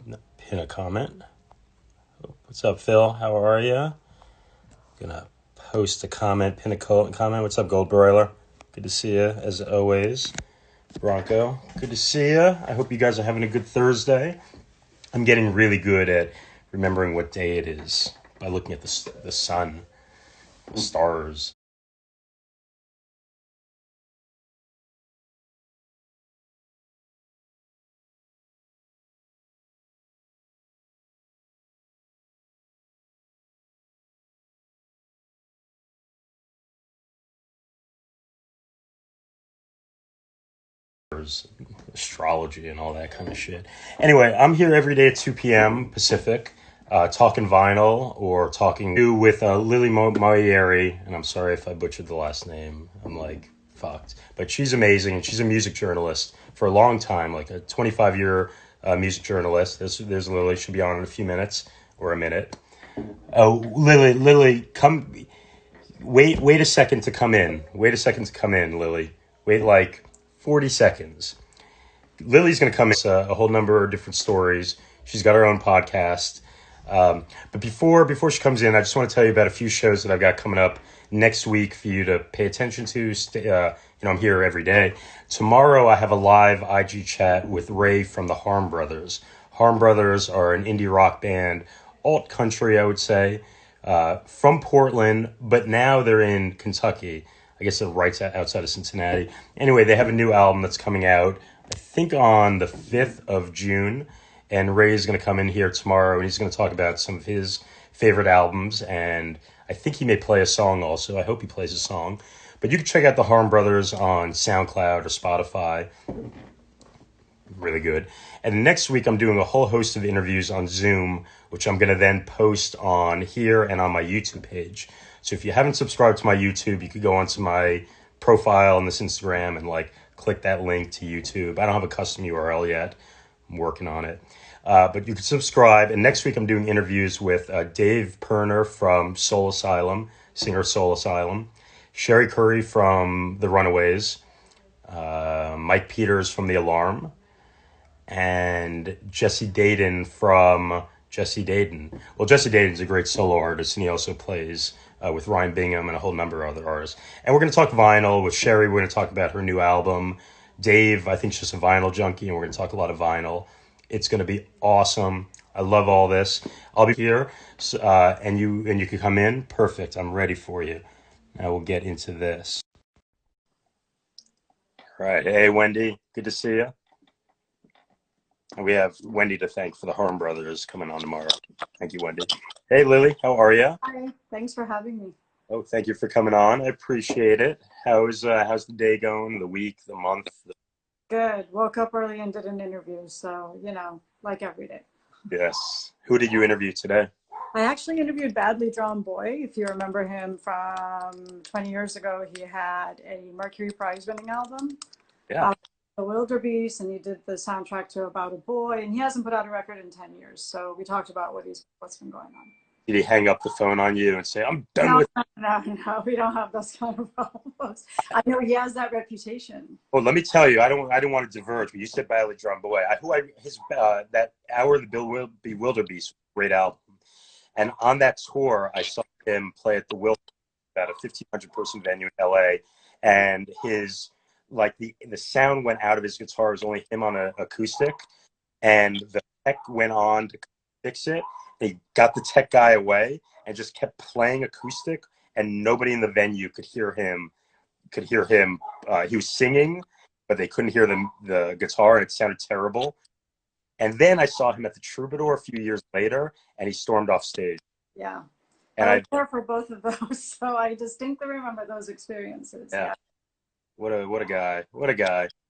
pin a comment. What's up, Phil? How are you? Gonna post a comment, pin a comment. What's up, Gold Broiler? Good to see you, as always. Bronco, good to see you. I hope you guys are having a good Thursday. I'm getting really good at remembering what day it is by looking at the sun, the stars. Astrology and all that kind of shit. Anyway, I'm here every day at 2 p.m. Pacific, talking vinyl or talking with Lily Moyeri, and I'm sorry if I butchered the last name. I'm like fucked, but she's amazing, and she's a music journalist for a long time, like a 25-year music journalist. There's Lily. She'll be on in a few minutes or a minute. Oh, Lily, come. Wait a second to come in. Wait a second to come in, Lily. Wait like 40 seconds. Lily's going to come in a whole number of different stories. She's got her own podcast. But before she comes in, I just want to tell you about a few shows that I've got coming up next week for you to pay attention to. I'm here every day. Tomorrow, I have a live IG chat with Ray from the Harm Brothers. Harm Brothers are an indie rock band, alt country, I would say, from Portland, but now they're in Kentucky. I guess they're right outside of Cincinnati. Anyway, they have a new album that's coming out, I think on the 5th of June. And Ray is going to come in here tomorrow, and he's going to talk about some of his favorite albums. And I think he may play a song also. I hope he plays a song. But you can check out the Harm Brothers on SoundCloud or Spotify. Really good. And next week, I'm doing a whole host of interviews on Zoom, which I'm going to then post on here and on my YouTube page. So if you haven't subscribed to my YouTube, you could go onto my profile on this Instagram and click that link to YouTube. I don't have a custom URL yet. I'm working on it. But you can subscribe. And next week I'm doing interviews with Dave Perner from Soul Asylum, singer of Soul Asylum, Sherry Curry from The Runaways, Mike Peters from The Alarm, and Jesse Dayton from Jesse Dayton. Well, Jesse Dayton's a great solo artist, and he also plays with Ryan Bingham and a whole number of other artists. And we're going to talk vinyl with Sherry. We're going to talk about her new album. Dave, I think, is just a vinyl junkie, and we're going to talk a lot of vinyl. It's going to be awesome. I love all this. I'll be here, and you can come in. Perfect. I'm ready for you. Now we'll get into this. All right. Hey, Wendy. Good to see you. And we have Wendy to thank for the Harm Brothers coming on tomorrow. Thank you, Wendy. Hey, Lily, how are you? Hi, thanks for having me. Oh, thank you for coming on. I appreciate it. How's the day going, the week, the month? Good. Woke up early and did an interview, so, like every day. Yes. Who did you interview today? I actually interviewed Badly Drawn Boy. If you remember him from 20 years ago, he had a Mercury Prize winning album. Yeah. The Wildebeest, and he did the soundtrack to About a Boy, and he hasn't put out a record in 10 years. So we talked about what's been going on. Did he hang up the phone on you and say, I'm done with it? No, we don't have those kind of problems. I know he has that reputation. Well, let me tell you, I don't want to diverge, but you said Badly Drawn Boy. That Hour of the Wildebeest, great album. And on that tour, I saw him play at the Wildebeest, at a 1,500 person venue in LA, and his the sound went out of his guitar. It was only him on an acoustic, and the tech went on to fix it. They got the tech guy away and just kept playing acoustic, and nobody in the venue could hear him. He was singing, but they couldn't hear the guitar, and it sounded terrible. And then I saw him at the Troubadour a few years later, and he stormed off stage. Yeah, and I was there for both of those, so I distinctly remember those experiences. Yeah. What a guy.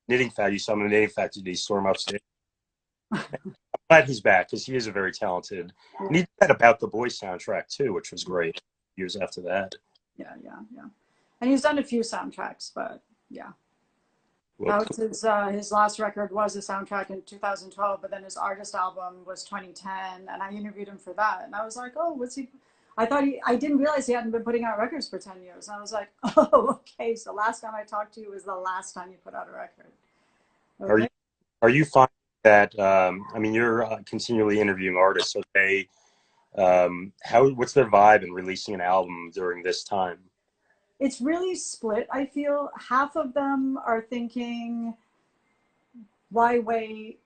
Knitting Factory, you saw him in the Knitting Factory. Did he storm up stage? I'm glad he's back, because he is a very talented. Yeah. And he did that About the Boy soundtrack too, which was great years after that. Yeah. And he's done a few soundtracks, but yeah. Well, his last record was a soundtrack in 2012, but then his artist album was 2010, and I interviewed him for that. And I was like, oh, what's he? I didn't realize he hadn't been putting out records for 10 years. And I was like, oh, okay. So last time I talked to you was the last time you put out a record. Okay. Are you finding that, I mean, you're continually interviewing artists, so what's their vibe in releasing an album during this time? It's really split. I feel half of them are thinking, why wait?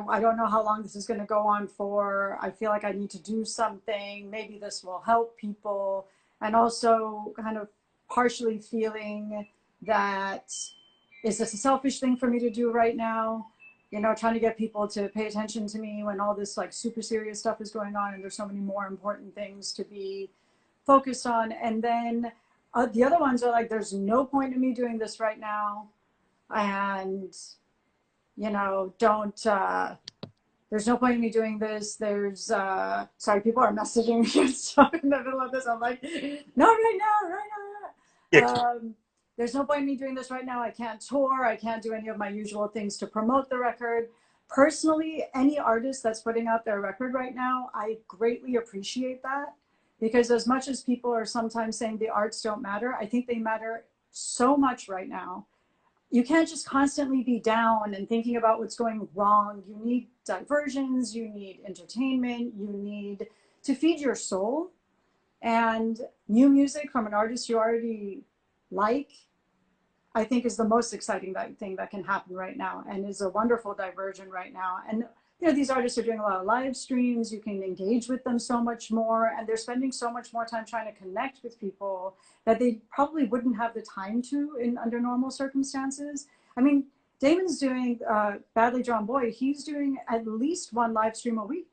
I don't know how long this is going to go on for. I feel like I need to do something. Maybe this will help people. And also kind of partially feeling that, is this a selfish thing for me to do right now? Trying to get people to pay attention to me when all this like super serious stuff is going on and there's so many more important things to be focused on. And then the other ones are like, there's no point in me doing this right now. And don't, there's no point in me doing this. Sorry, people are messaging me and stuff in the middle of this. I'm like, not right now, right now. Yeah. There's no point in me doing this right now. I can't tour. I can't do any of my usual things to promote the record. Personally, any artist that's putting out their record right now, I greatly appreciate that, because as much as people are sometimes saying the arts don't matter, I think they matter so much right now. You can't just constantly be down and thinking about what's going wrong. You need diversions, you need entertainment, you need to feed your soul. And new music from an artist you already like, I think, is the most exciting thing that can happen right now, and is a wonderful diversion right now. And these artists are doing a lot of live streams. You can engage with them so much more, and they're spending so much more time trying to connect with people that they probably wouldn't have the time to under normal circumstances. I mean, Damon's doing Badly Drawn Boy. He's doing at least one live stream a week,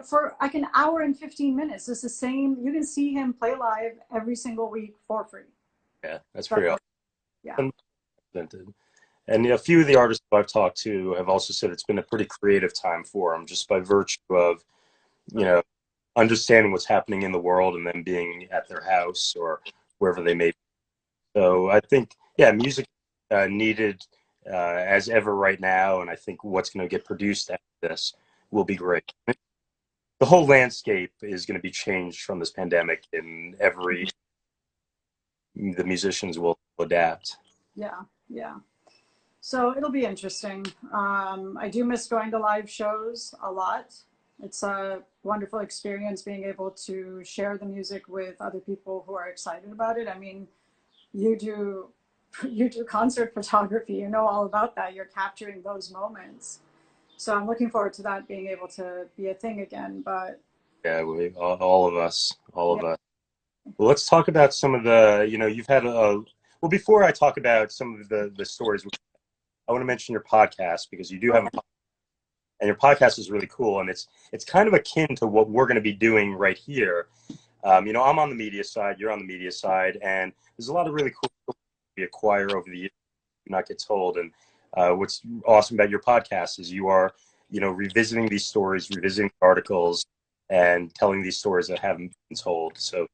for like an hour and 15 minutes. It's the same. You can see him play live every single week for free. Yeah, that's pretty awesome. Yeah. And a few of the artists I've talked to have also said it's been a pretty creative time for them, just by virtue of, understanding what's happening in the world and then being at their house or wherever they may be. So I think, yeah, music needed as ever right now, and I think what's going to get produced after this will be great. The whole landscape is going to be changed from this pandemic, and the musicians will adapt. Yeah. So it'll be interesting. I do miss going to live shows a lot. It's a wonderful experience being able to share the music with other people who are excited about it. I mean, you do concert photography, you know all about that. You're capturing those moments. So I'm looking forward to that being able to be a thing again. But yeah, all of us. Well, let's talk about some of the, you've had well, before I talk about some of the stories, I want to mention your podcast, because you do have a podcast, and your podcast is really cool, and it's kind of akin to what we're going to be doing right here. I'm on the media side, you're on the media side, and there's a lot of really cool stories we acquire over the years do not get told. And what's awesome about your podcast is you are, revisiting these stories, revisiting articles, and telling these stories that haven't been told. So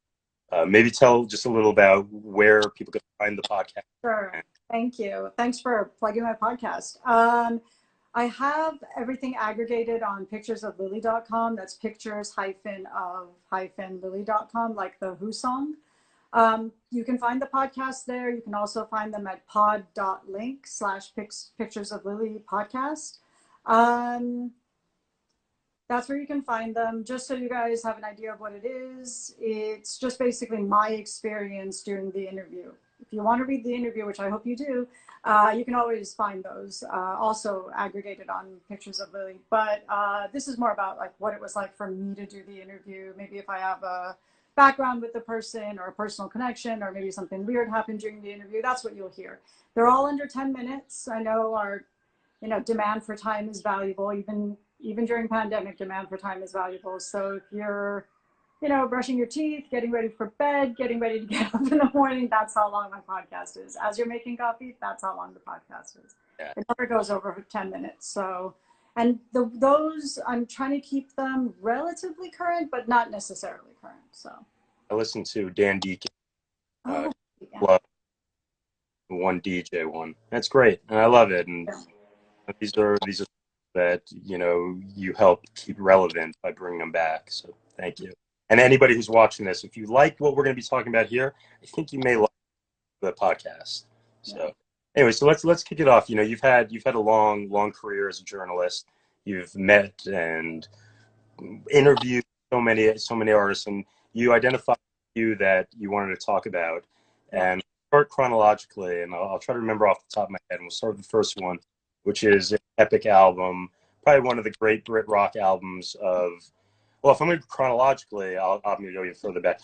maybe tell just a little about where people can find the podcast. Sure. Thank you. Thanks for plugging my podcast. I have everything aggregated on picturesoflily.com. That's pictures-of-lily.com, like the Who song. You can find the podcast there. You can also find them at pod.link/picturesoflilypodcast. That's where you can find them. Just so you guys have an idea of what it is, it's just basically my experience during the interview. If you want to read the interview, which I hope you do, you can always find those also aggregated on Pictures of Lily. But this is more about like what it was like for me to do the interview. Maybe if I have a background with the person or a personal connection, or maybe something weird happened during the interview, that's what you'll hear. They're all under 10 minutes. I know our demand for time is valuable. Even during pandemic, demand for time is valuable. So if you're brushing your teeth, getting ready for bed, getting ready to get up in the morning, that's how long my podcast is. As you're making coffee, that's how long the podcast is. Yeah. It never goes over 10 minutes. So, and those, I'm trying to keep them relatively current, but not necessarily current. So I listen to Dan Deacon, yeah. one DJ one. That's great, and I love it. And these are that you help keep relevant by bringing them back. So thank you. And anybody who's watching this, if you like what we're going to be talking about here, I think you may like the podcast. So Anyway, so let's kick it off. You've had a long career as a journalist. You've met and interviewed so many artists, and you identified a few that you wanted to talk about. Yeah. And start chronologically, and I'll try to remember off the top of my head. And we'll start with the first one, which is an epic album, probably one of the great Brit rock albums of. Well, if I'm going to chronologically, I'm going to go even further back.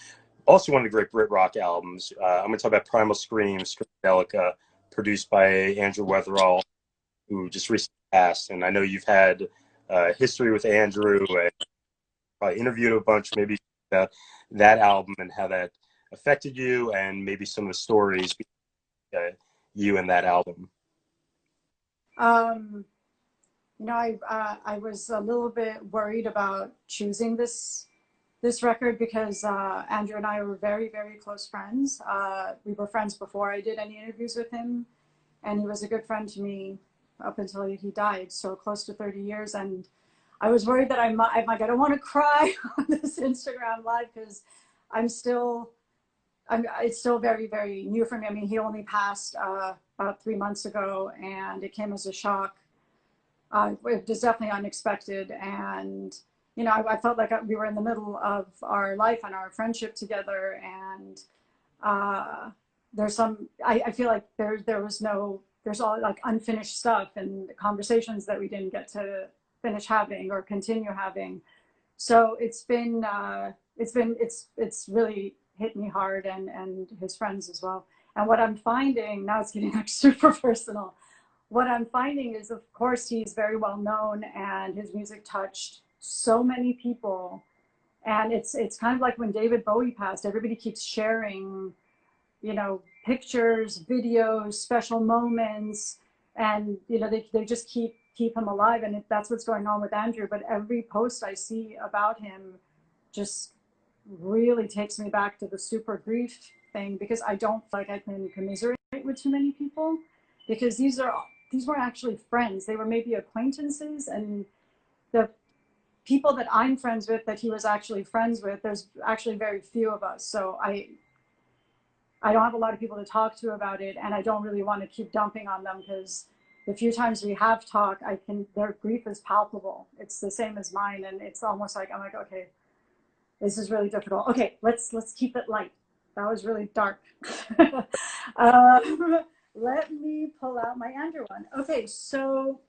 Also, one of the great Brit rock albums. I'm going to talk about Primal Scream, Screamadelica, produced by Andrew Weatherall, who just recently passed. And I know you've had history with Andrew, and probably interviewed a bunch, maybe about that album and how that affected you, and maybe some of the stories you and that album. Um, I was a little bit worried about choosing this record because Andrew and I were very, very close friends. We were friends before I did any interviews with him, and he was a good friend to me up until he died, so close to 30 years. And I was worried that I'm like, I don't want to cry on this Instagram live because it's still very, very new for me. I mean, he only passed about 3 months ago, and it came as a shock. It was definitely unexpected, and I felt like we were in the middle of our life and our friendship together, and I feel like there's all like unfinished stuff and conversations that we didn't get to finish having or continue having. So it's really hit me hard, and his friends as well. And what I'm finding now, it's getting like super personal. What I'm finding is, of course, he's very well known, and his music touched so many people. And it's kind of like when David Bowie passed, everybody keeps sharing, pictures, videos, special moments, and they just keep him alive. And that's what's going on with Andrew. But every post I see about him just really takes me back to the super grief thing, because I don't feel like I can commiserate with too many people, because these weren't actually friends. They were maybe acquaintances, and the people that I'm friends with that he was actually friends with, there's actually very few of us. So I don't have a lot of people to talk to about it, and I don't really want to keep dumping on them, because the few times we have talked, their grief is palpable. It's the same as mine, and it's almost like I'm like, okay, this is really difficult. Okay, let's keep it light. That was really dark. Let me pull out my Andrew one. Okay, so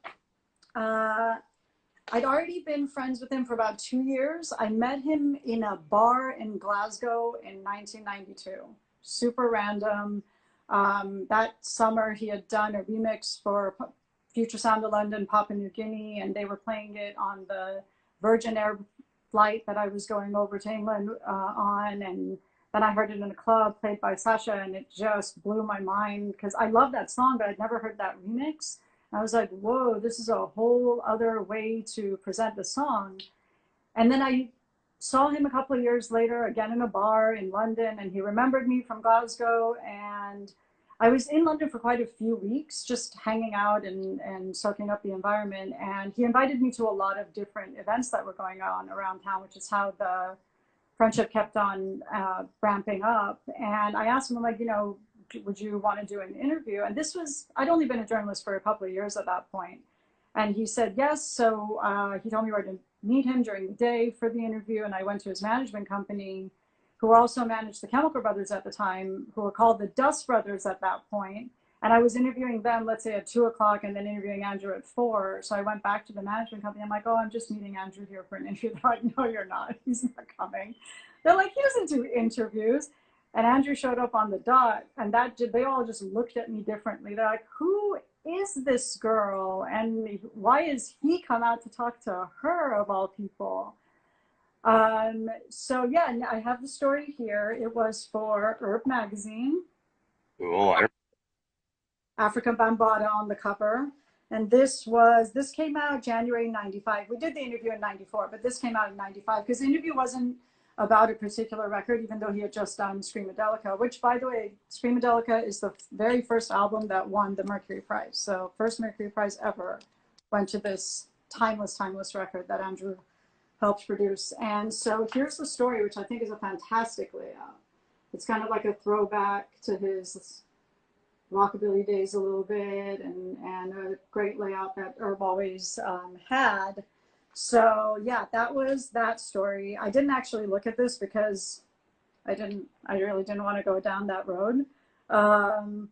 I'd already been friends with him for about 2 years. I met him in a bar in Glasgow in 1992. Super random. That summer, he had done a remix for Future Sound of London, Papua New Guinea, and they were playing it on the Virgin Air flight that I was going over to England on. And then I heard it in a club played by Sasha, and it just blew my mind, because I love that song, but I'd never heard that remix. I was like, whoa, this is a whole other way to present the song. And then I saw him a couple of years later, again in a bar in London, and he remembered me from Glasgow. And I was in London for quite a few weeks, just hanging out and soaking up the environment. And he invited me to a lot of different events that were going on around town, which is how the friendship kept on ramping up. And I asked him, I'm like, would you want to do an interview? And I'd only been a journalist for a couple of years at that point. And he said yes. So he told me where to meet him during the day for the interview. And I went to his management company, who also managed the Chemical Brothers at the time, who were called the Dust Brothers at that point. And I was interviewing them, let's say at 2 o'clock, and then interviewing Andrew at 4. So I went back to the management company. I'm like, oh, I'm just meeting Andrew here for an interview. They're like, no, you're not. He's not coming. They're like, he doesn't do interviews. And Andrew showed up on the dot, and they all just looked at me differently. They're like, who is this girl? And why is he come out to talk to her of all people? So yeah, and I have the story here. It was for Herb magazine. Cool. African Bambaataa on the cover. And this came out January 95. We did the interview in 94, but this came out in 95, because the interview wasn't about a particular record, even though he had just done Screamadelica, which, by the way, Screamadelica is the very first album that won the Mercury Prize. So first Mercury Prize ever went to this timeless record that Andrew helped produce. And so here's the story, which I think is a fantastic layout. It's kind of like a throwback to his rockabilly days a little bit, and a great layout that Herb always had. So yeah, that was that story. I didn't actually look at this because I really didn't want to go down that road. Um,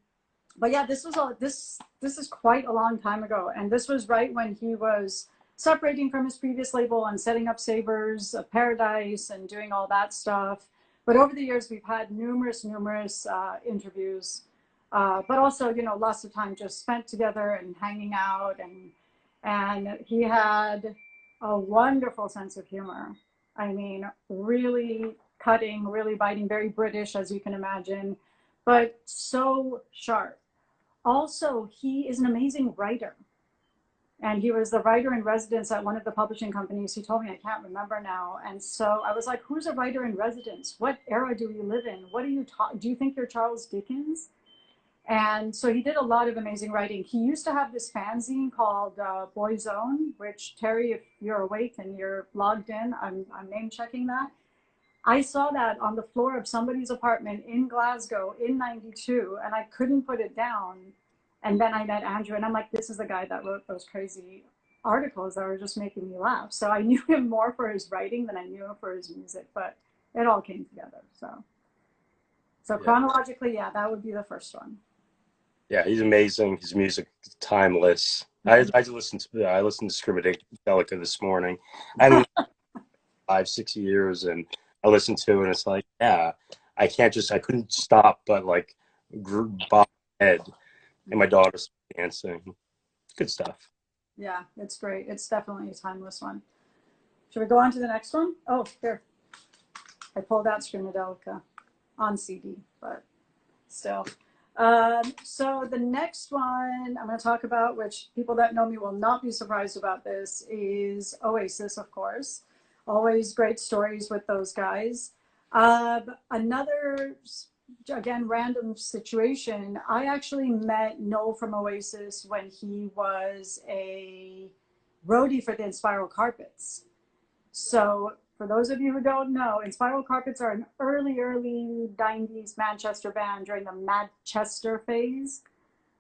but yeah, this is quite a long time ago, and this was right when he was separating from his previous label and setting up Sabres of Paradise and doing all that stuff. But over the years, we've had numerous interviews, but also lots of time just spent together and hanging out, and he had a wonderful sense of humor. I mean, really cutting, really biting, very British, as you can imagine, but so sharp. Also, he is an amazing writer. And he was the writer in residence at one of the publishing companies. He told me, I can't remember now. And so I was like, who's a writer in residence? What era do we live in? What are you do you think you're Charles Dickens? And so he did a lot of amazing writing. He used to have this fanzine called Boyzone, which, Terry, if you're awake and you're logged in, I'm name checking that. I saw that on the floor of somebody's apartment in Glasgow in 92, and I couldn't put it down. And then I met Andrew, and I'm like, this is the guy that wrote those crazy articles that were just making me laugh. So I knew him more for his writing than I knew him for his music, but it all came together. So chronologically, yeah, that would be the first one. Yeah, he's amazing. His music is timeless. I listened to Gallagher this morning. I haven't 5-6 years, and I listened to it, and it's like, yeah, I couldn't stop but like bob my head, and my daughter's dancing. Good stuff. Yeah, it's great. It's definitely a timeless one. Should we go on to the next one? Oh, here. I pulled out Screamadelica on CD, but still. So the next one I'm going to talk about, which people that know me will not be surprised about this, is Oasis, of course. Always great stories with those guys. Another, again, random situation. I actually met Noel from Oasis when he was a roadie for the Inspiral Carpets. So for those of you who don't know, Inspiral Carpets are an early 90s Manchester band during the Manchester phase.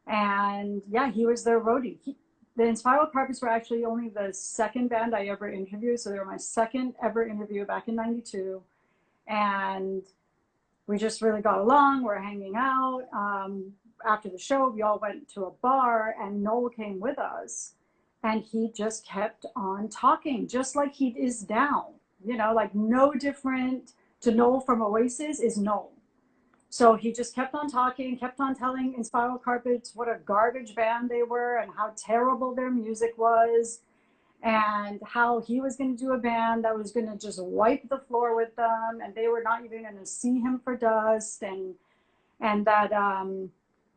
And yeah, he was their roadie. The Inspiral Carpets were actually only the second band I ever interviewed. So they were my second ever interview back in 92. And we just really got along. We're hanging out. After the show, we all went to a bar, and Noel came with us. And he just kept on talking, just like he is now. Like no different to Noel from Oasis is Noel. So he just kept on talking, kept on telling Inspiral Carpets what a garbage band they were and how terrible their music was, and how he was going to do a band that was going to just wipe the floor with them, and they were not even going to see him for dust, and that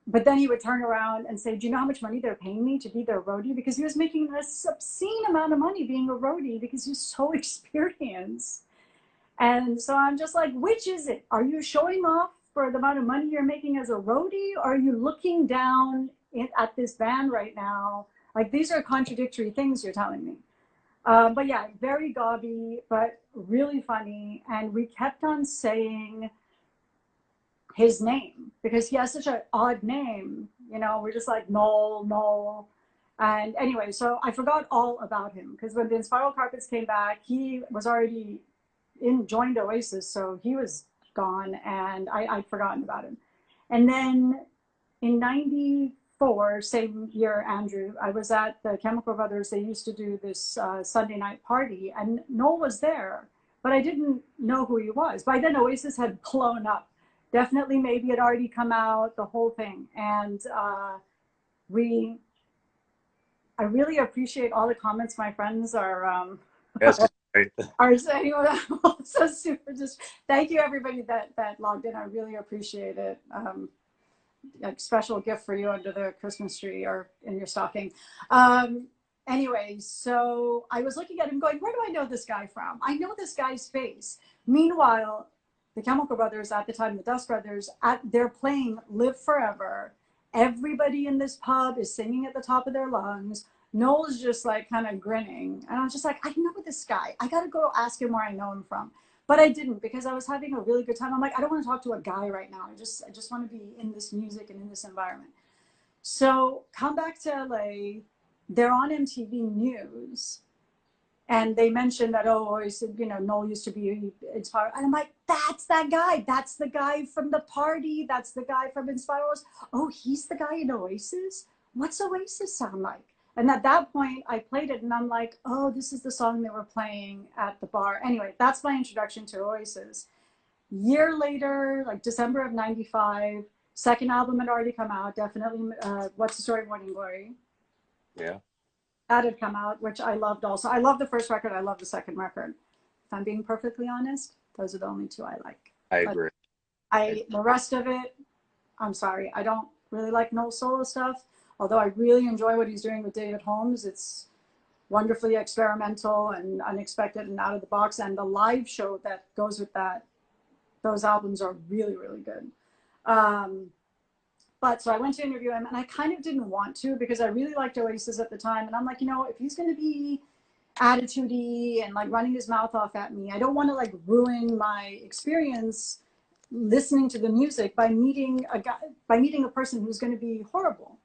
but then he would turn around and say, do you know how much money they're paying me to be their roadie? Because he was making an obscene amount of money being a roadie because he's so experienced. And so I'm just like, which is it? Are you showing off for the amount of money you're making as a roadie? Or are you looking down at this band right now? Like, these are contradictory things you're telling me. But yeah, very gobby, but really funny. And we kept on saying his name because he has such an odd name. We're just like, Noel. And anyway, so I forgot all about him because when the Inspiral Carpets came back, he was already joined Oasis, so he was gone, and I'd forgotten about him. And then in 94, same year, Andrew, I was at the Chemical Brothers. They used to do this Sunday night party, and Noel was there, but I didn't know who he was. By then, Oasis had blown up. Definitely, maybe it already come out, the whole thing. And I really appreciate all the comments my friends are Yes, great. are saying. So super. Just thank you everybody that logged in. I really appreciate it. A special gift for you under the Christmas tree or in your stocking. Anyway, so I was looking at him going, where do I know this guy from? I know this guy's face. Meanwhile, the Chemical Brothers at the time, the Dust Brothers, they're playing Live Forever. Everybody in this pub is singing at the top of their lungs. Noel's just like kind of grinning. And I was just like, I know this guy. I got to go ask him where I know him from. But I didn't, because I was having a really good time. I'm like, I don't want to talk to a guy right now. I just want to be in this music and in this environment. So come back to LA, they're on MTV News, and they mentioned that, oh, Noel used to be Inspire. And I'm like, that's that guy. That's the guy from the party. That's the guy from Inspire. Oh, he's the guy in Oasis? What's Oasis sound like? And at that point, I played it, and I'm like, oh, this is the song they were playing at the bar. Anyway, that's my introduction to Oasis. Year later, like December of 95, second album had already come out, definitely What's the Story, Morning Glory. Yeah. That had come out, which I loved also. I love the first record, I love the second record. If I'm being perfectly honest, those are the only two I like. I agree. The rest of it, I'm sorry, I don't really like Noel solo stuff, although I really enjoy what he's doing with David Holmes. It's wonderfully experimental and unexpected and out of the box, and the live show that goes with that, those albums are really, really good. But so I went to interview him, and I kind of didn't want to, because I really liked Oasis at the time. And I'm like, if he's going to be attitude-y and like running his mouth off at me, I don't want to like ruin my experience listening to the music by meeting a person who's going to be horrible.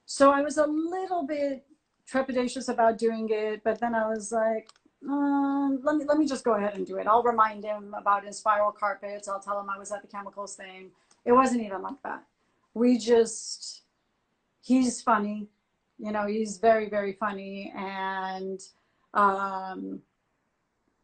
So I was a little bit trepidatious about doing it, but then I was like, let me just go ahead and do it. I'll remind him about his spiral carpets. I'll tell him I was at the Chemicals thing. It wasn't even like that. He's funny, he's very, very funny. And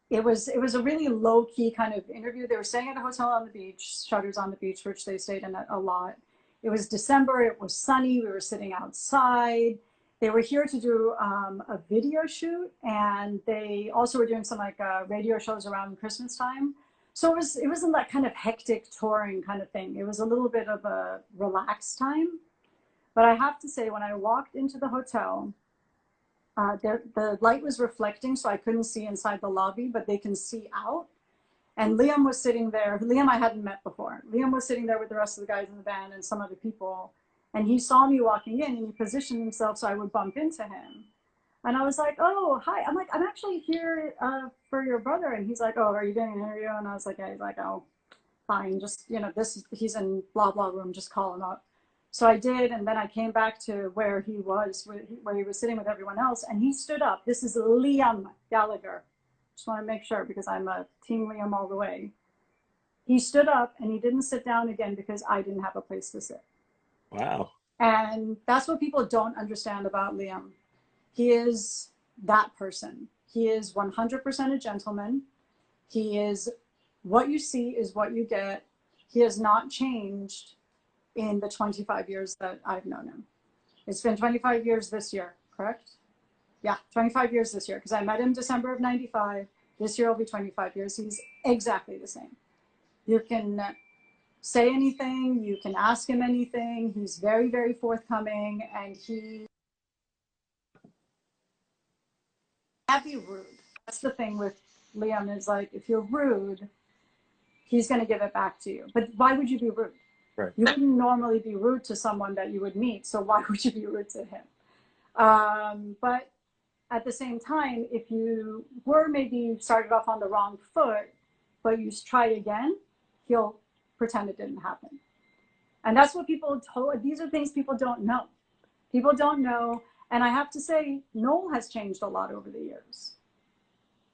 it was a really low key kind of interview. They were staying at a hotel on the beach, Shutters on the Beach, which they stayed in a lot. It was December, it was sunny, we were sitting outside. They were here to do a video shoot, and they also were doing some like radio shows around Christmas time. So it wasn't that kind of hectic touring kind of thing. It was a little bit of a relaxed time. But I have to say, when I walked into the hotel, the light was reflecting, so I couldn't see inside the lobby, but they can see out. And Liam was sitting there. Liam I hadn't met before. Liam was sitting there with the rest of the guys in the band and some other people. And he saw me walking in, and he positioned himself so I would bump into him. And I was like, oh, hi. I'm like, I'm actually here for your brother. And he's like, oh, are you doing an interview? And I was like, yeah. He's like, oh, fine. Just, he's in blah, blah room. Just call him up. So I did. And then I came back to where he was sitting with everyone else. And he stood up. This is Liam Gallagher. Just want to make sure, because I'm a Team Liam all the way. He stood up, and he didn't sit down again because I didn't have a place to sit. Wow. And that's what people don't understand about Liam. He is that person. He is 100% a gentleman. He is, what you see is what you get. He has not changed in the 25 years that I've known him. It's been 25 years this year, correct? Yeah, 25 years this year, because I met him December of 95. This year will be 25 years. He's exactly the same. You can say anything, you can ask him anything. He's very, very forthcoming, and he can't be rude. That's the thing with Liam, is like, if you're rude, he's going to give it back to you. But why would you be rude? Right. You wouldn't normally be rude to someone that you would meet, so why would you be rude to him? But at the same time, if you were maybe started off on the wrong foot, but you try again, he'll pretend it didn't happen. And that's what these are things people don't know. People don't know. And I have to say, Noel has changed a lot over the years.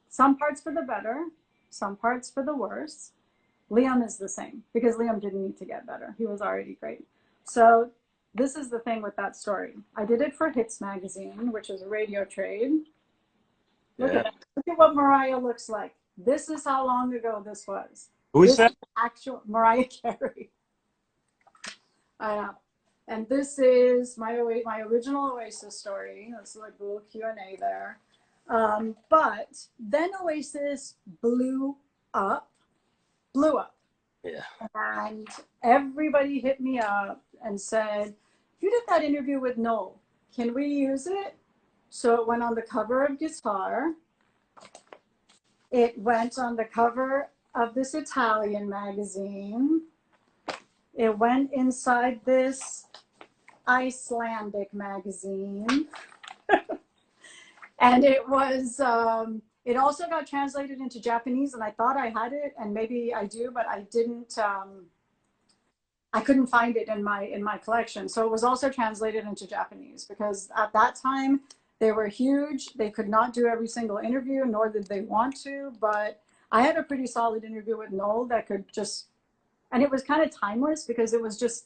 Some parts for the better, some parts for the worse. Liam is the same, because Liam didn't need to get better. He was already great. So this is the thing with that story. I did it for Hits Magazine, which is a radio trade. Look at what Mariah looks like. This is how long ago this was. Who is that? Actual Mariah Carey. I know. And this is my original Oasis story. That's like a little Q&A there. But then Oasis blew up. Yeah. And everybody hit me up and said, you did that interview with Noel. Can we use it? So it went on the cover of Guitar. It went on the cover of this Italian magazine. It went inside this Icelandic magazine. And it was It also got translated into Japanese, and I thought I had it, and maybe I do, but I didn't. I couldn't find it in my collection. So it was also translated into Japanese because at that time they were huge. They could not do every single interview, nor did they want to. But I had a pretty solid interview with Noel that could just, and it was kind of timeless because it was just,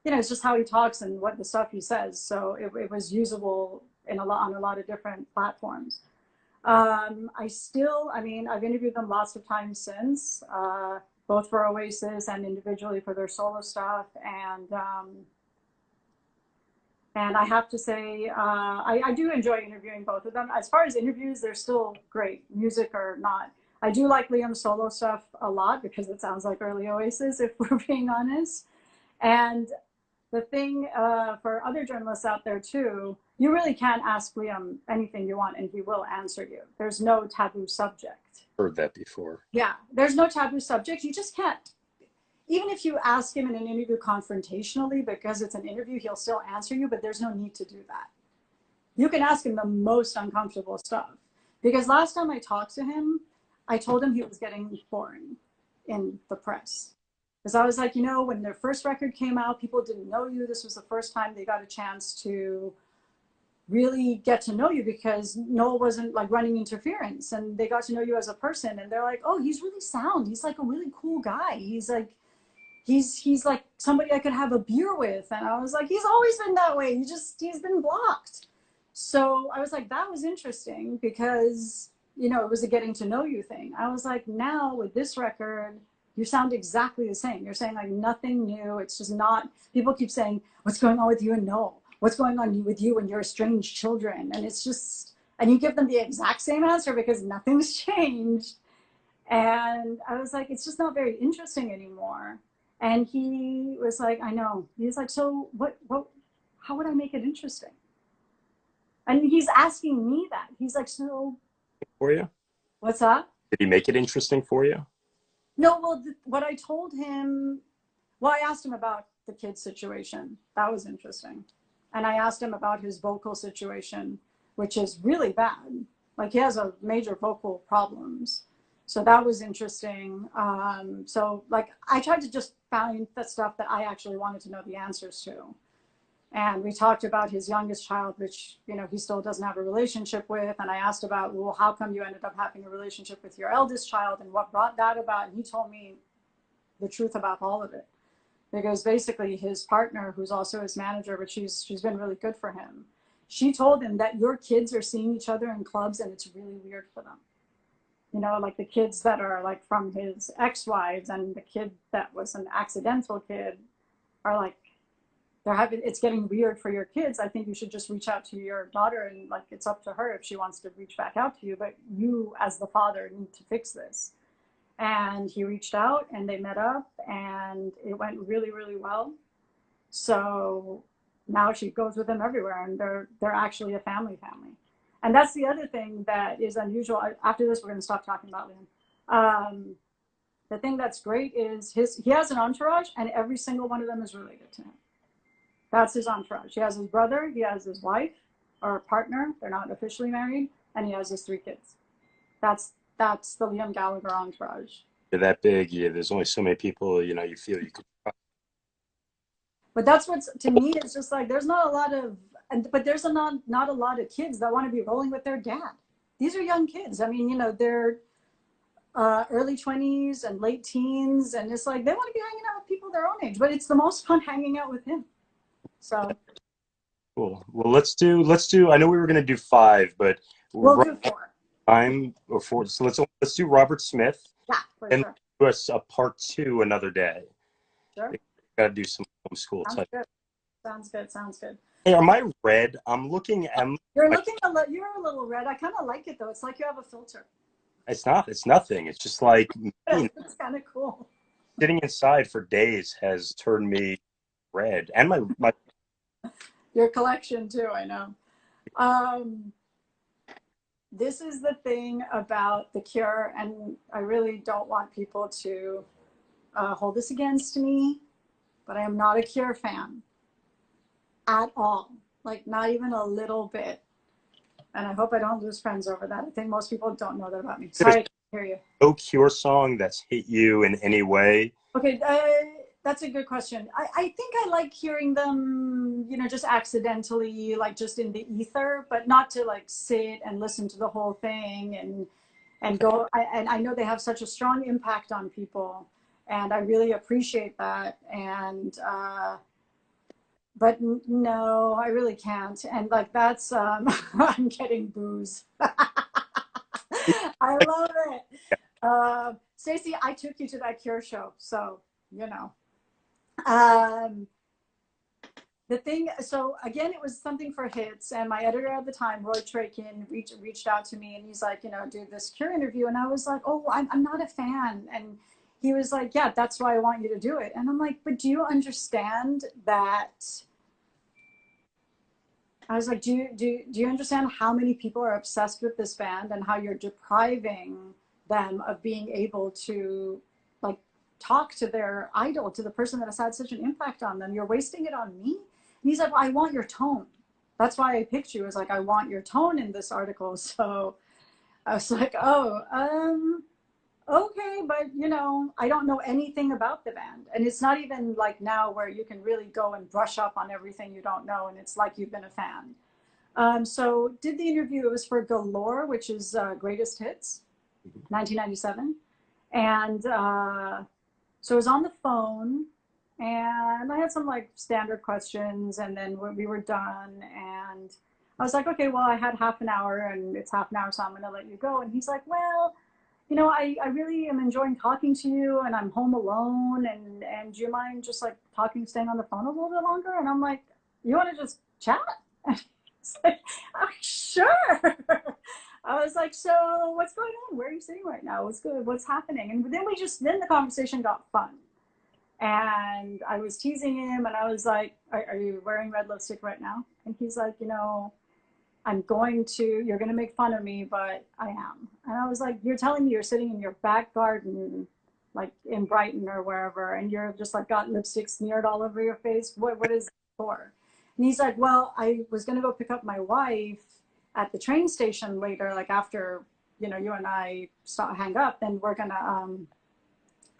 it's just how he talks and what the stuff he says. So it was usable on a lot of different platforms. I've interviewed them lots of times since, both for Oasis and individually for their solo stuff. And I have to say, I do enjoy interviewing both of them. As far as interviews, they're still great, music or not. I do like Liam's solo stuff a lot because it sounds like early Oasis, if we're being honest. And the thing for other journalists out there too, you really can ask Liam anything you want and he will answer you. There's no taboo subject. Heard that before. Yeah, there's no taboo subject. You just can't, even if you ask him in an interview confrontationally, because it's an interview, he'll still answer you, but there's no need to do that. You can ask him the most uncomfortable stuff. Because last time I talked to him, I told him he was getting boring in the press. Because I was like, when their first record came out, people didn't know you. This was the first time they got a chance to really get to know you because Noel wasn't like running interference, and they got to know you as a person. And they're like, oh, he's really sound. He's like a really cool guy. He's like somebody I could have a beer with. And I was like, he's always been that way. He's been blocked. So I was like, that was interesting because, it was a getting to know you thing. I was like, now with this record, you sound exactly the same. You're saying like nothing new. It's just not, people keep saying, what's going on with you and Noel? What's going on with you and your estranged children? And it's just, and you give them the exact same answer because nothing's changed. And I was like, it's just not very interesting anymore. And he was like, I know. He's like, so how would I make it interesting? And he's asking me that. He's like, so. For you? What's that? Did he make it interesting for you? No, well, what I told him, I asked him about the kid situation. That was interesting. And I asked him about his vocal situation, which is really bad. Like he has a major vocal problems. So that was interesting. So like I tried to just find the stuff that I actually wanted to know the answers to. And we talked about his youngest child, which, he still doesn't have a relationship with. And I asked about, well, how come you ended up having a relationship with your eldest child and what brought that about? And he told me the truth about all of it. Because basically his partner, who's also his manager, but she's been really good for him. She told him that your kids are seeing each other in clubs and it's really weird for them. Like the kids that are like from his ex-wives and the kid that was an accidental kid are like, it's getting weird for your kids. I think you should just reach out to your daughter and like, it's up to her if she wants to reach back out to you, but you as the father need to fix this. And he reached out and they met up and it went really, really well. So now she goes with him everywhere and they're actually a family. And that's the other thing that is unusual. After this, we're going to stop talking about Liam. The thing that's great is he has an entourage and every single one of them is related to him. That's his entourage. He has his brother, he has his wife or partner. They're not officially married, and he has his 3 kids. That's the Liam Gallagher entourage. You're that big. Yeah, there's only so many people, you feel you could. But that's what's, to me, it's just like, there's not a lot of, but there's not a lot of kids that want to be rolling with their dad. These are young kids. I mean, they're early 20s and late teens. And it's like, they want to be hanging out with people their own age, but it's the most fun hanging out with him. So cool. Well, let's do. I know we were going to do 5, but we'll do 4. Or 4. So let's do Robert Smith. Yeah, for and sure. do us a part 2 another day. Sure. Got to do some homeschool. Sounds good. Hey, am I red? I'm looking. You're a little red. I kind of like it though. It's like you have a filter. It's not. It's nothing. It's just like it's kind of cool. Sitting inside for days has turned me red, and my your collection too. I know. This is the thing about The Cure, and I really don't want people to hold this against me, but I am not a Cure fan at all. Like not even a little bit. And I hope I don't lose friends over that. I think most people don't know that about me. Sorry, I can't hear you. No Cure song that's hit you in any way? Okay, that's a good question. I think I like hearing them, you know, just accidentally, like just in the ether, but not to like sit and listen to the whole thing and go. And I know they have such a strong impact on people, and I really appreciate that. And but no, I really can't. And like that's I'm getting booze. I love it. Stacey, I took you to that Cure show, so you know. Um, the thing, so again, it was something for hits, and my editor at the time, Roy Trakin, reached out to me, and he's like, you know, do this Cure interview, and I was like, oh, I'm not a fan, and he was like, yeah, that's why I want you to do it, and I'm like, but do you understand that? I was like, do you understand how many people are obsessed with this band and how you're depriving them of being able to like talk to their idol, to the person that has had such an impact on them? You're wasting it on me. And he's like, well, I want your tone. That's why I picked you. Is like, I want your tone in this article. So I was like, oh, okay, but you know, I don't know anything about the band. And it's not even like now where you can really go and brush up on everything you don't know. And it's like you've been a fan. So did the interview. It was for Galore, which is Greatest Hits, 1997. And so I was on the phone and I had some like standard questions, and then we were done, and I was like, okay, well, I had half an hour and it's half an hour, so I'm going to let you go. And he's like, well, you know, I really am enjoying talking to you, and I'm home alone, and do you mind just like staying on the phone a little bit longer? And I'm like, you want to just chat? It's like, oh, sure. I was like, so what's going on? Where are you sitting right now? What's good? What's happening? And then the conversation got fun. And I was teasing him, and I was like, are you wearing red lipstick right now? And he's like, you know, you're going to make fun of me, but I am. And I was like, you're telling me you're sitting in your back garden, like in Brighton or wherever, and you're just like got lipstick smeared all over your face? What is it for? And he's like, well, I was going to go pick up my wife at the train station later, like after, you know, you and I hang up, then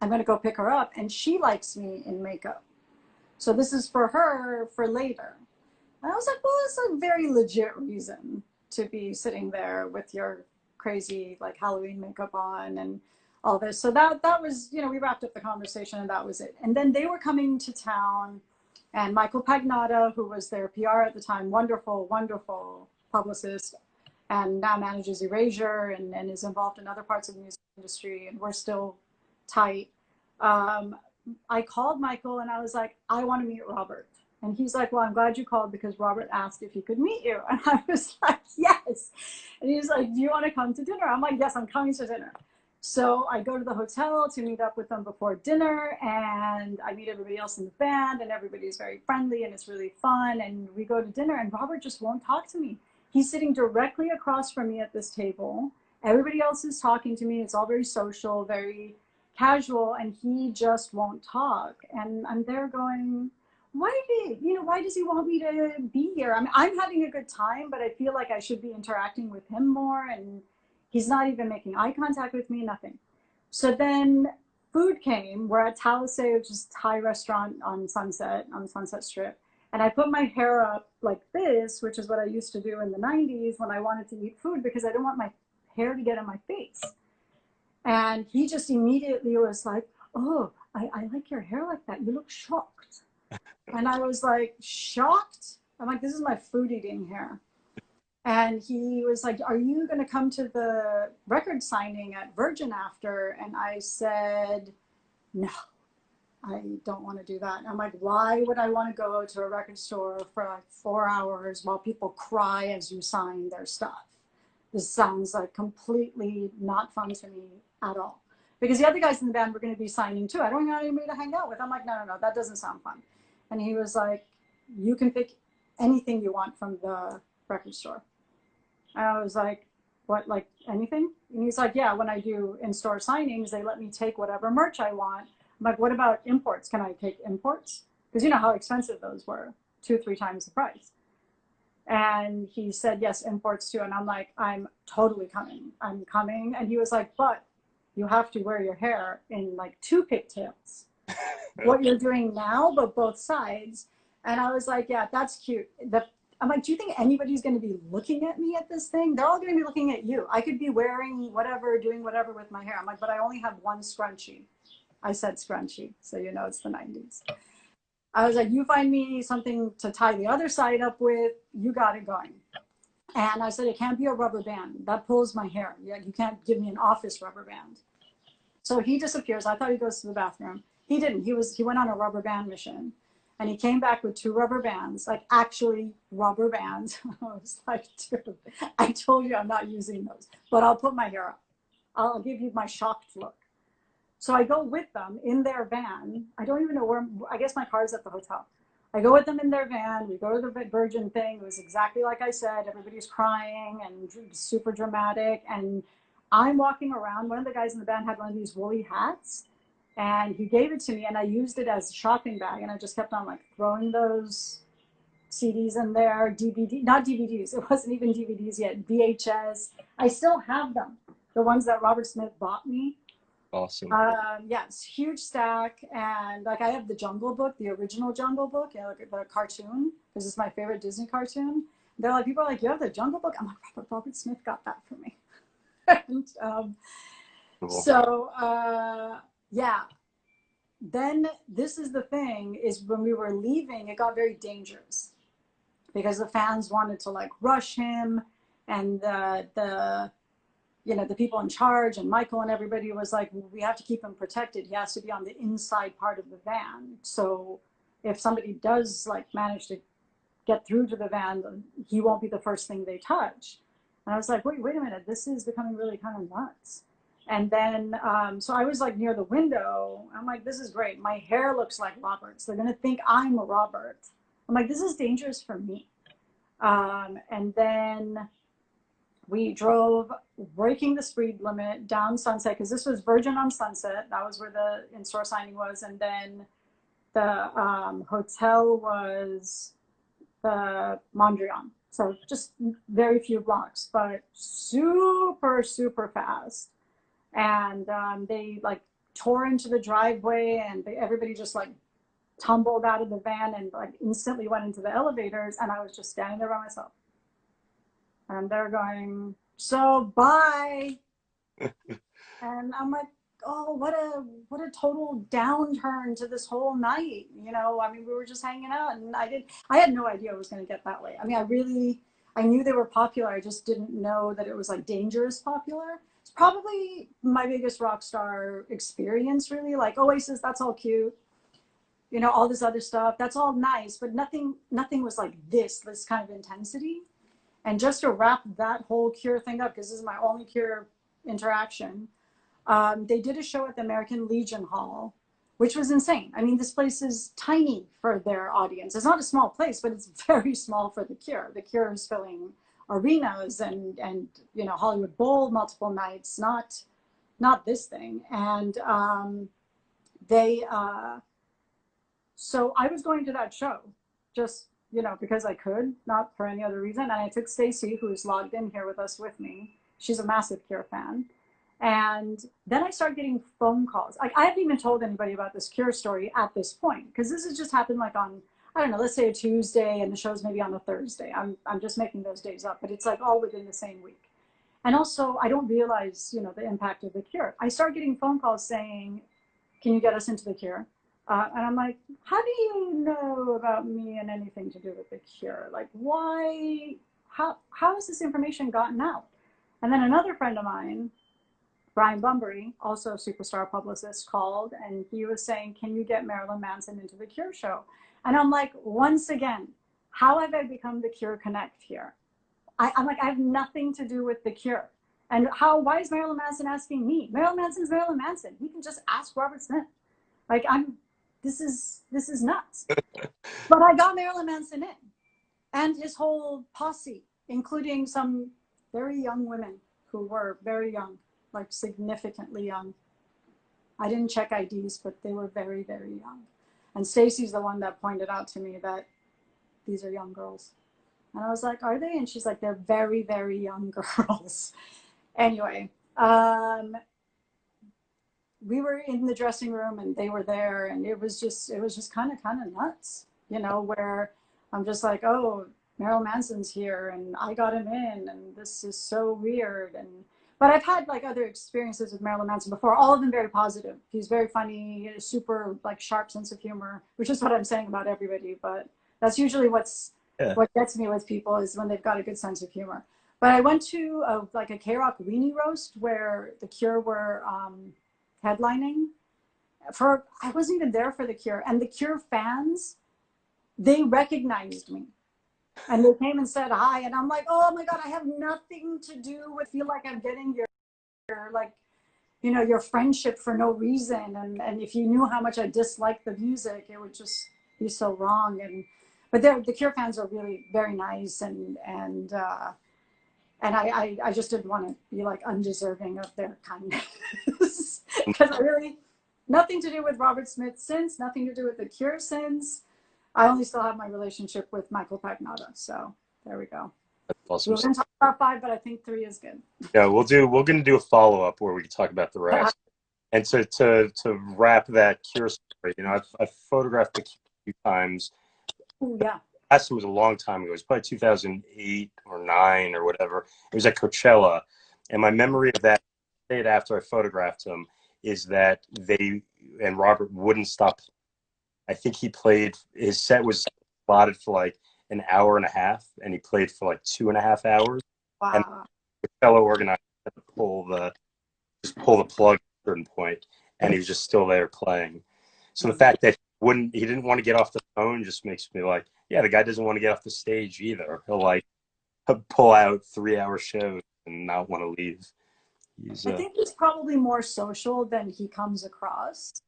I'm going to go pick her up, and she likes me in makeup. So this is for her for later. And I was like, well, that's a very legit reason to be sitting there with your crazy like Halloween makeup on and all this. So that was, you know, we wrapped up the conversation and that was it. And then they were coming to town, and Michael Pagnotta, who was their PR at the time, wonderful, wonderful publicist, and now manages Erasure and is involved in other parts of the music industry, and we're still tight. I called Michael and I was like, I want to meet Robert. And he's like, well, I'm glad you called because Robert asked if he could meet you. And I was like, yes. And he's like, do you want to come to dinner? I'm like, yes, I'm coming to dinner. So I go to the hotel to meet up with them before dinner, and I meet everybody else in the band, and everybody's very friendly and it's really fun. And we go to dinner, and Robert just won't talk to me. He's sitting directly across from me at this table. Everybody else is talking to me. It's all very social, very casual, and he just won't talk. And I'm there going, why does he want me to be here? I mean, I'm having a good time, but I feel like I should be interacting with him more, and he's not even making eye contact with me, nothing. So then food came. We're at Talisay, which is a Thai restaurant on the Sunset Strip. And I put my hair up like this, which is what I used to do in the 90s when I wanted to eat food because I didn't want my hair to get in my face. And he just immediately was like, oh, I like your hair like that. You look shocked. And I was like, shocked? I'm like, this is my food eating hair. And he was like, are you going to come to the record signing at Virgin after? And I said, no, I don't want to do that. And I'm like, why would I want to go to a record store for like 4 hours while people cry as you sign their stuff? This sounds like completely not fun to me at all. Because the other guys in the band were going to be signing too. I don't have anybody to hang out with. I'm like, no, that doesn't sound fun. And he was like, you can pick anything you want from the record store. And I was like, what, like anything? And he's like, yeah, when I do in-store signings, they let me take whatever merch I want. I'm like, what about imports? Can I take imports? Because you know how expensive those were, 2-3 times the price. And he said, yes, imports too. And I'm like, I'm totally coming. I'm coming. And he was like, but you have to wear your hair in like 2 pigtails. What you're doing now, but both sides. And I was like, yeah, that's cute. I'm like, do you think anybody's going to be looking at me at this thing? They're all going to be looking at you. I could be wearing whatever, doing whatever with my hair. I'm like, but I only have one scrunchie. I said scrunchie, so you know it's the 90s. I was like, you find me something to tie the other side up with, you got it going. And I said, it can't be a rubber band. That pulls my hair. Yeah, you can't give me an office rubber band. So he disappears. I thought he goes to the bathroom. He didn't. He went on a rubber band mission. And he came back with 2 rubber bands, like actually rubber bands. I was like, dude, I told you I'm not using those, but I'll put my hair up. I'll give you my shocked look. So I go with them in their van. I don't even know where, I guess my car's at the hotel. I go with them in their van. We go to the Virgin thing. It was exactly like I said. Everybody's crying and super dramatic. And I'm walking around. One of the guys in the van had one of these woolly hats. And he gave it to me, and I used it as a shopping bag. And I just kept on like throwing those CDs in there, not DVDs. It wasn't even DVDs yet, VHS. I still have them, the ones that Robert Smith bought me. Awesome. Yes, huge stack. And like I have the Jungle Book, the original Jungle Book, you know, like the cartoon, because it's my favorite Disney cartoon. They're like, people are like, you have the Jungle Book? I'm like, Robert Smith got that for me. And, Cool. so, yeah. Then this is the thing, is when we were leaving, it got very dangerous because the fans wanted to like rush him, and the you know, the people in charge and Michael and everybody was like, we have to keep him protected. He has to be on the inside part of the van. So if somebody does like manage to get through to the van, he won't be the first thing they touch. And I was like, wait a minute, this is becoming really kind of nuts. And then, so I was like near the window. I'm like, this is great. My hair looks like Robert's. They're going to think I'm a Robert. I'm like, this is dangerous for me. And then we drove, breaking the speed limit, down Sunset, because this was Virgin on Sunset. That was where the in-store signing was. And then the hotel was the Mondrian. So just very few blocks, but super, super fast. And they like tore into the driveway, and everybody just like tumbled out of the van and like instantly went into the elevators. And I was just standing there by myself. And they're going, so bye. And I'm like, oh, what a total downturn to this whole night. You know, I mean, we were just hanging out, and I had no idea it was going to get that way. I mean, I knew they were popular. I just didn't know that it was like dangerous popular. It's probably my biggest rock star experience, really. Like Oasis, that's all cute. You know, all this other stuff, that's all nice, but nothing was like this kind of intensity. And just to wrap that whole Cure thing up, because this is my only Cure interaction, they did a show at the American Legion Hall, which was insane. I mean, this place is tiny for their audience. It's not a small place, but it's very small for the Cure. The Cure is filling arenas and you know, Hollywood Bowl multiple nights, not this thing. And so I was going to that show just, you know, because I could, not for any other reason. And I took Stacy, who's logged in here with us with me. She's a massive Cure fan. And then I started getting phone calls. Like, I haven't even told anybody about this Cure story at this point, because this has just happened like on, I don't know, let's say a Tuesday, and the show's maybe on a Thursday. I'm just making those days up, but it's like all within the same week. And also, I don't realize, you know, the impact of the Cure. I start getting phone calls saying, can you get us into the Cure? And I'm like, how do you know about me and anything to do with the Cure? Like, why, how has this information gotten out? And then another friend of mine, Brian Bunbury, also a superstar publicist, called, and he was saying, can you get Marilyn Manson into the Cure show? And I'm like, once again, how have I become the Cure Connect here? I'm like, I have nothing to do with the Cure. And why is Marilyn Manson asking me? Marilyn Manson's Marilyn Manson. He can just ask Robert Smith. Like, this is nuts. But I got Marilyn Manson in, and his whole posse, including some very young women who were very young, like significantly young. I didn't check IDs, but they were very, very young. And Stacy's the one that pointed out to me that these are young girls. And I was like, are they? And she's like, they're very, very young girls. Anyway, we were in the dressing room and they were there, and it was just kind of nuts, where I'm just like, oh, Marilyn Manson's here and I got him in, and this is so weird. And but I've had like other experiences with Marilyn Manson before, all of them very positive. He's very funny, he has a super like sharp sense of humor, which is what I'm saying about everybody, but that's usually what gets me with people, is when they've got a good sense of humor. But I went to like a K-Rock weenie roast where The Cure were headlining. I wasn't even there for The Cure, and The Cure fans, they recognized me and they came and said hi, and I'm like, oh my god, I have nothing to do with, feel like I'm getting your like, your friendship for no reason, and if you knew how much I dislike the music, it would just be so wrong. But the Cure fans are really very nice, and I just didn't want to be like undeserving of their kindness because I really, nothing to do with Robert Smith since, nothing to do with The Cure since. I only still have my relationship with Michael Pagnotta. So there we go. That's awesome. We're going to talk about 5, but I think 3 is good. Yeah, we're going to do a follow-up where we can talk about the rest. And to wrap that Cure story, I've photographed The Cure a few times. Ooh, yeah. Last time was a long time ago. It was probably 2008 or 9 or whatever. It was at Coachella. And my memory of that, after I photographed him, is that they and Robert wouldn't stop. I think his set was slotted for like an hour and a half, and he played for like 2.5 hours. Wow. And the fellow organizer had to pull the plug at a certain point, and he was just still there playing. So the fact that he didn't want to get off the phone just makes me like, yeah, the guy doesn't want to get off the stage either. He'll like pull out 3-hour shows and not want to leave. I think he's probably more social than he comes across.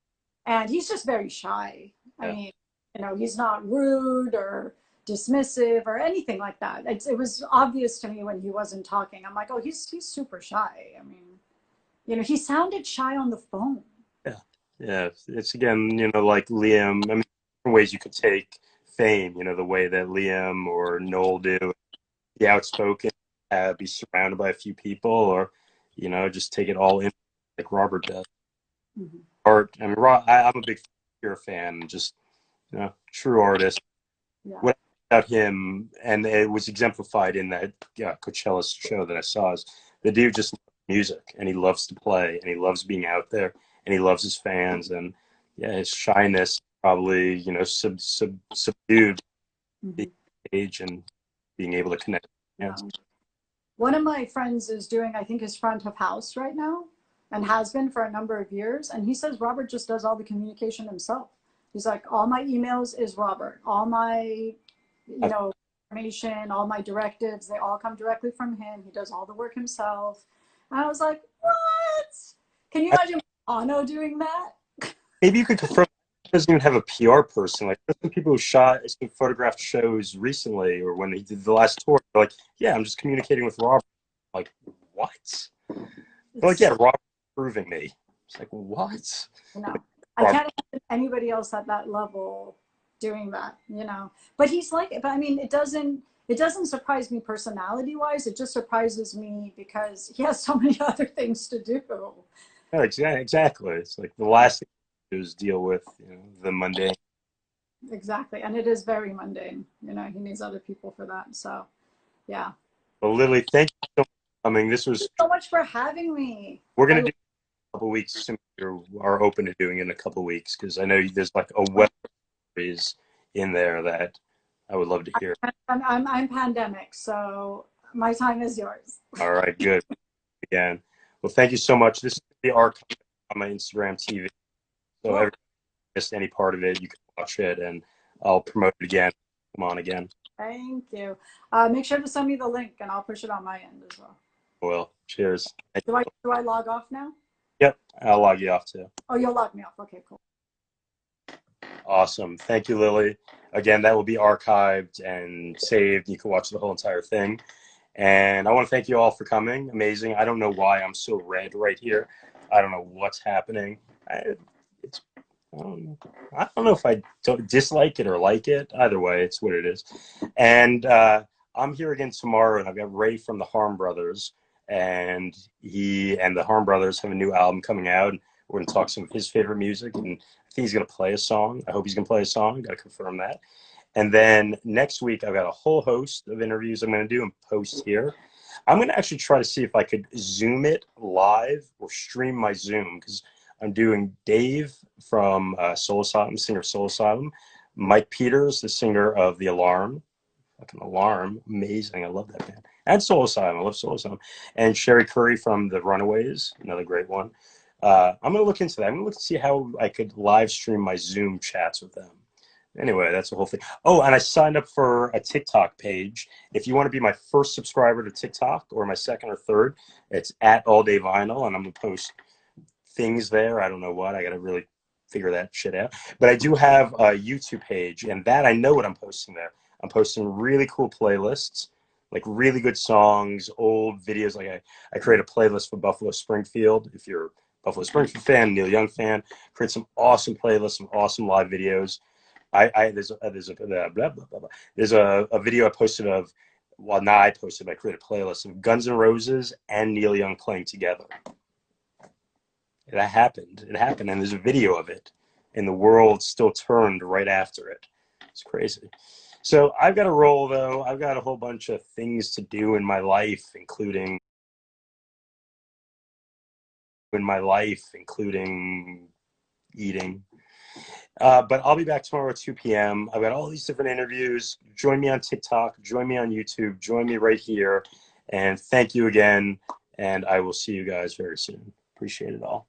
And he's just very shy. I mean, he's not rude or dismissive or anything like that. It was obvious to me when he wasn't talking. I'm like, oh, he's super shy. I mean, he sounded shy on the phone. Yeah. It's again, like Liam. I mean, different ways you could take fame. The way that Liam or Noel do, be outspoken, be surrounded by a few people, or just take it all in like Robert does. Mm-hmm. Art. I mean, I'm a big Cure fan. Just true artist. Yeah. What about him? And it was exemplified in that Coachella show that I saw. Is the dude just loves music, and he loves to play, and he loves being out there, and he loves his fans, and his shyness probably subdued the age and being able to connect. Yeah. One of my friends is doing, I think, his front of house right now, and has been for a number of years. And he says Robert just does all the communication himself. He's like, all my emails is Robert. All my, information, all my directives, they all come directly from him. He does all the work himself. And I was like, what? Can you imagine Bono doing that? Maybe you could confirm he doesn't even have a PR person. Like, there's some people who photographed shows recently, or when he did the last tour, they're like, yeah, I'm just communicating with Robert. I'm like, what? They're like, yeah, Robert proving me. It's like, what? No, I can't imagine anybody else at that level doing that, But he's like, but I mean, it doesn't surprise me personality wise. It just surprises me because he has so many other things to do. Yeah, exactly. It's like the last thing to do is deal with, the mundane. Exactly, and it is very mundane. He needs other people for that. So, yeah. Well, Lily, thank you so much for coming. This was so much for having me. We're gonna do couple weeks, assuming you are open to doing it in a couple weeks, because I know there's like a web series in there that I would love to hear. I'm pandemic, so my time is yours. All right, good. Again, well, thank you so much. This is the archive on my Instagram TV, so if you missed any part of it, you can watch it, and I'll promote it again. Come on again. Thank you. Make sure to send me the link, and I'll push it on my end as well. Well, cheers. Do I log off now? Yep, I'll log you off too. Oh, you'll log me off. Okay, cool. Awesome. Thank you, Lily. Again, that will be archived and saved. You can watch the whole entire thing. And I want to thank you all for coming. Amazing. I don't know why I'm so red right here. I don't know what's happening. I don't know if I don't dislike it or like it. Either way, it's what it is. And I'm here again tomorrow, and I've got Ray from the Harm Brothers, and he and the Harm Brothers have a new album coming out. We're going to talk some of his favorite music, and I think he's going to play a song. I hope he's going to play a song. Got to confirm that. And then next week, I've got a whole host of interviews I'm going to do and post here. I'm going to actually try to see if I could Zoom it live or stream my Zoom, because I'm doing Dave from Soul Asylum, singer of Soul Asylum, Mike Peters, the singer of The Alarm, fucking Alarm, amazing, I love that band, and Soul Asylum, I love Soul Asylum, and Sherry Curry from The Runaways, another great one. I'm going to look into that. I'm going to look to see how I could live stream my Zoom chats with them. Anyway, that's the whole thing. Oh, and I signed up for a TikTok page. If you want to be my first subscriber to TikTok, or my second or third, it's at All Day Vinyl, and I'm going to post things there. I don't know what. I got to really figure that shit out. But I do have a YouTube page, and that I know what I'm posting there. I'm posting really cool playlists, like really good songs, old videos. Like I create a playlist for Buffalo Springfield. If you're a Buffalo Springfield fan, Neil Young fan, create some awesome playlists, some awesome live videos. There's a video I posted of, well, not I posted, but I created a playlist of Guns N' Roses and Neil Young playing together. That happened. It happened, and there's a video of it, and the world still turned right after it. It's crazy. So I've got to roll, though. I've got a whole bunch of things to do in my life, including eating. But I'll be back tomorrow at 2 p.m. I've got all these different interviews. Join me on TikTok. Join me on YouTube. Join me right here. And thank you again. And I will see you guys very soon. Appreciate it all.